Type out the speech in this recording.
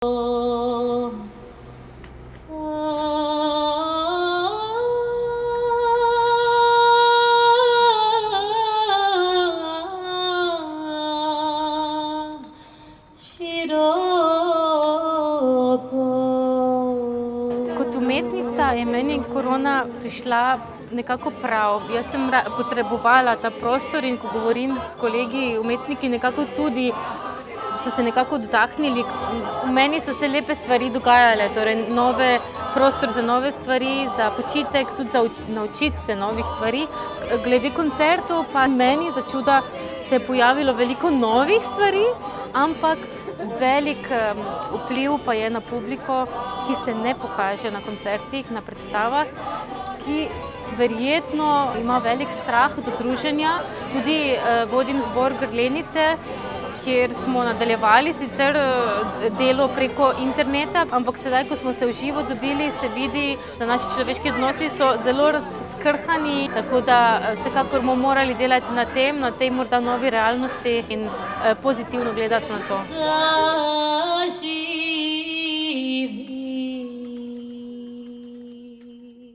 Kot umetnica je meni korona prišla nekako prav. Jaz sem potrebovala ta prostor in ko govorim s kolegi umetniki, nekako tudi so se nekako dotaknili. V meni so se lepe stvari dogajale, torej prostor za nove stvari, za počitek, tudi za naučiti se novih stvari. Glede koncertov pa meni za čuda se je pojavilo veliko novih stvari, ampak velik vpliv pa je na publiko, ki se ne pokaže na koncertih, na predstavah, ki verjetno ima velik strah od druženja. Tudi vodim zbor Grlenice, kjer smo nadaljevali sicer delo preko interneta, ampak sedaj, ko smo se v živo dobili, se vidi, da naši človeški odnosi so zelo skrhani, tako da vsekakor bomo morali delati na tej morda novi realnosti in pozitivno gledati na to.